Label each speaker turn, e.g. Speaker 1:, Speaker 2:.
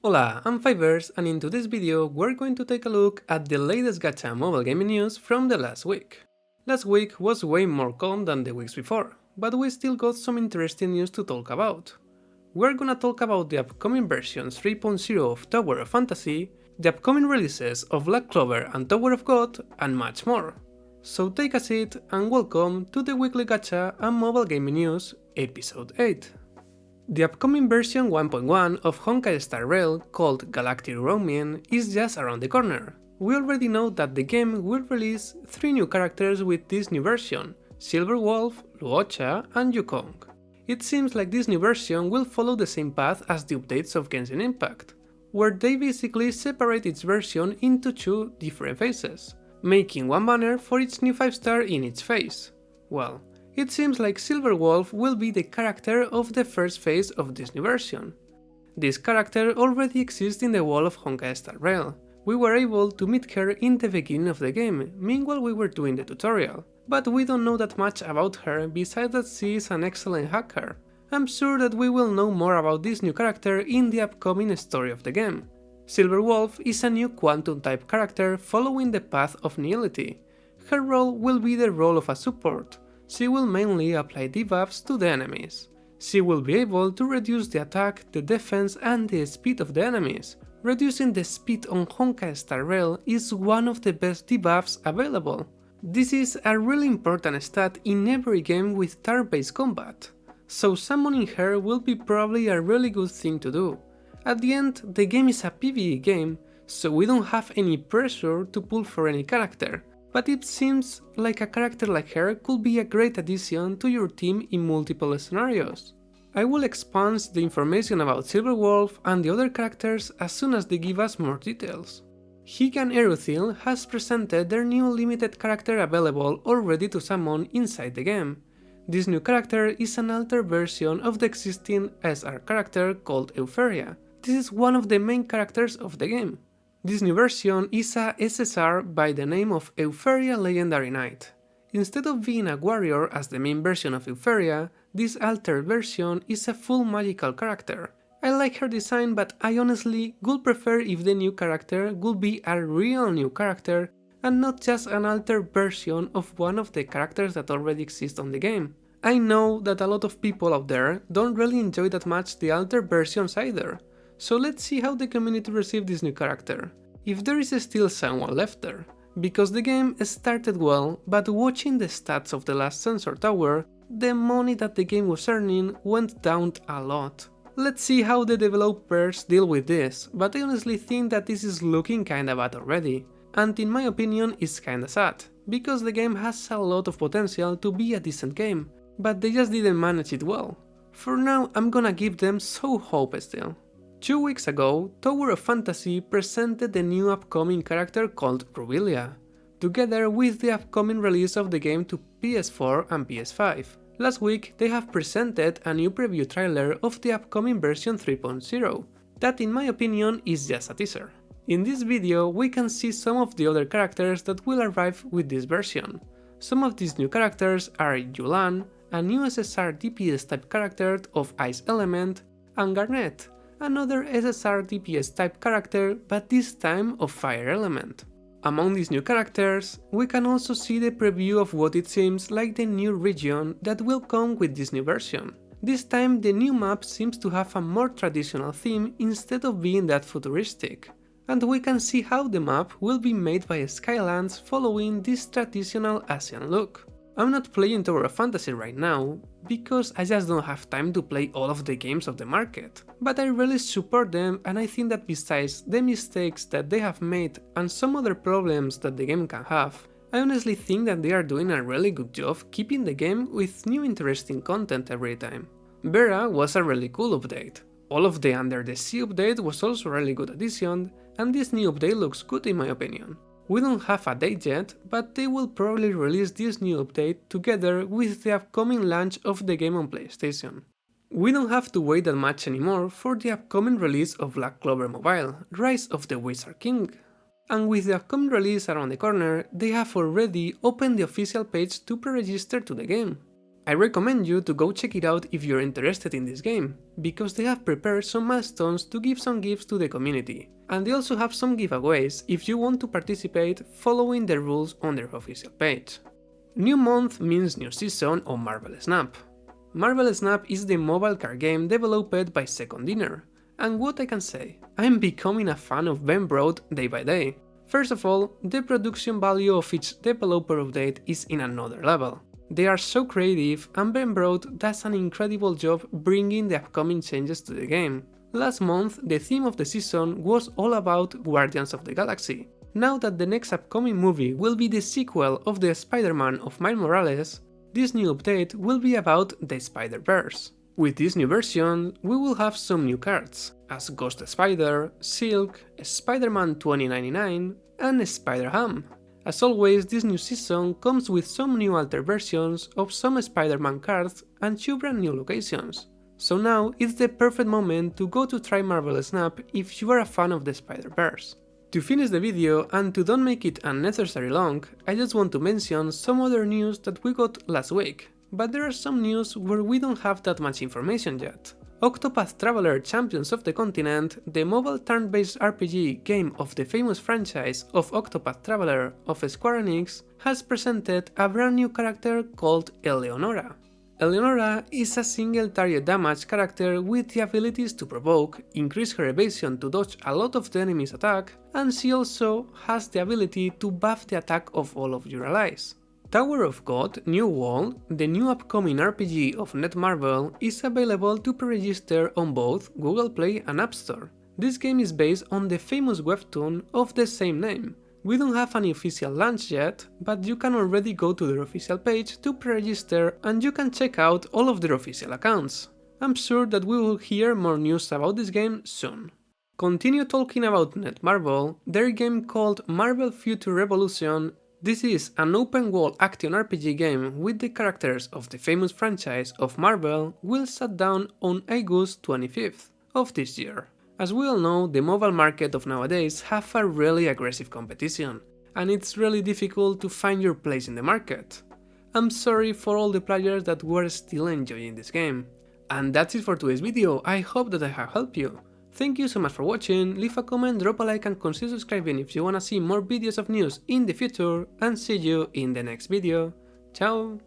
Speaker 1: Hola, I'm Fivers, and in today's video we're going to take a look at the latest Gacha mobile gaming news from the last week. Last week was way more calm than the weeks before, but we still got some interesting news to talk about. We're gonna talk about the upcoming versions 3.0 of Tower of Fantasy, the upcoming releases of Black Clover and Tower of God, and much more. So take a seat and welcome to the weekly Gacha and mobile gaming news, episode 8. The upcoming version 1.1 of Honkai Star Rail, called Galactic Roaming, is just around the corner. We already know that the game will release 3 new characters with this new version: Silver Wolf, Luocha, and Yukong. It seems like this new version will follow the same path as the updates of Genshin Impact, where they basically separate its version into 2 different phases, making one banner for each new 5-star in each phase. Well, it seems like Silver Wolf will be the character of the first phase of this new version. This character already exists in the wall of Honkai Star Rail. We were able to meet her in the beginning of the game, meanwhile we were doing the tutorial, but we don't know that much about her besides that she is an excellent hacker. I'm sure that we will know more about this new character in the upcoming story of the game. Silver Wolf is a new quantum type character following the path of Nihility. Her role will be the role of a support. She will mainly apply debuffs to the enemies. She will be able to reduce the attack, the defense and the speed of the enemies. Reducing the speed on Honkai Star Rail is one of the best debuffs available. This is a really important stat in every game with turn-based combat, so summoning her will be probably a really good thing to do. At the end, the game is a PvE game, so we don't have any pressure to pull for any character. But it seems like a character like her could be a great addition to your team in multiple scenarios. I will expand the information about Silver Wolf and the other characters as soon as they give us more details. Higan Eruthyll has presented their new limited character available already to summon inside the game. This new character is an altered version of the existing SR character called Euphoria. This is one of the main characters of the game. This new version is a SSR by the name of Euphoria Legendary Knight. Instead of being a warrior as the main version of Euphoria, this altered version is a full magical character. I like her design, but I honestly would prefer if the new character would be a real new character and not just an altered version of one of the characters that already exist on the game. I know that a lot of people out there don't really enjoy that much the altered versions either. So let's see how the community received this new character, if there is still someone left there, because the game started well, but watching the stats of the last Sensor Tower, the money that the game was earning went down a lot. Let's see how the developers deal with this, but I honestly think that this is looking kinda bad already, and in my opinion it's kinda sad, because the game has a lot of potential to be a decent game, but they just didn't manage it well. For now I'm gonna give them some hope still. 2 weeks ago, Tower of Fantasy presented the new upcoming character called Rubilia, together with the upcoming release of the game to PS4 and PS5. Last week, they have presented a new preview trailer of the upcoming version 3.0, that in my opinion is just a teaser. In this video, we can see some of the other characters that will arrive with this version. Some of these new characters are Yulan, a new SSR DPS type character of Ice Element, and Garnet, another SSR DPS type character, but this time of Fire Element. Among these new characters, we can also see the preview of what it seems like the new region that will come with this new version. This time the new map seems to have a more traditional theme instead of being that futuristic. And we can see how the map will be made by Skylands following this traditional Asian look. I'm not playing Tower of Fantasy right now, because I just don't have time to play all of the games of the market, but I really support them, and I think that besides the mistakes that they have made and some other problems that the game can have, I honestly think that they are doing a really good job keeping the game with new interesting content every time. Vera was a really cool update. All of the Under the Sea update was also a really good addition, and this new update looks good in my opinion. We don't have a date yet, but they will probably release this new update together with the upcoming launch of the game on PlayStation. We don't have to wait that much anymore for the upcoming release of Black Clover Mobile, Rise of the Wizard King. And with the upcoming release around the corner, they have already opened the official page to pre-register to the game. I recommend you to go check it out if you're interested in this game, because they have prepared some milestones to give some gifts to the community, and they also have some giveaways if you want to participate following the rules on their official page. New month means new season on Marvel Snap. Marvel Snap is the mobile card game developed by Second Dinner, and what I can say, I'm becoming a fan of Ben Broad day by day. First of all, the production value of each developer update is in another level. They are so creative, and Ben Broad does an incredible job bringing the upcoming changes to the game. Last month, the theme of the season was all about Guardians of the Galaxy. Now that the next upcoming movie will be the sequel of the Spider-Man of Miles Morales, this new update will be about the Spider-Verse. With this new version, we will have some new cards, as Ghost Spider, Silk, Spider-Man 2099, and Spider-Ham. As always, this new season comes with some new altered versions of some Spider-Man cards and 2 brand new locations. So now it's the perfect moment to go to try Marvel Snap if you are a fan of the Spider-Verse. To finish the video and to don't make it unnecessarily long, I just want to mention some other news that we got last week, but there are some news where we don't have that much information yet. Octopath Traveler Champions of the Continent, the mobile turn-based RPG game of the famous franchise of Octopath Traveler of Square Enix, has presented a brand new character called Eleonora. Eleonora is a single target damage character with the abilities to provoke, increase her evasion to dodge a lot of the enemy's attack, and she also has the ability to buff the attack of all of your allies. Tower of God New World, the new upcoming RPG of Netmarble, is available to pre-register on both Google Play and App Store. This game is based on the famous webtoon of the same name. We don't have any official launch yet, but you can already go to their official page to pre-register and you can check out all of their official accounts. I'm sure that we will hear more news about this game soon. Continue talking about Netmarble, their game called Marvel Future Revolution. This is an open-world action RPG game with the characters of the famous franchise of Marvel will shut down on August 25th of this year. As we all know, the mobile market of nowadays have a really aggressive competition, and it's really difficult to find your place in the market. I'm sorry for all the players that were still enjoying this game. And that's it for today's video, I hope that I have helped you. Thank you so much for watching, leave a comment, drop a like and consider subscribing if you wanna see more videos of news in the future, and see you in the next video. Ciao!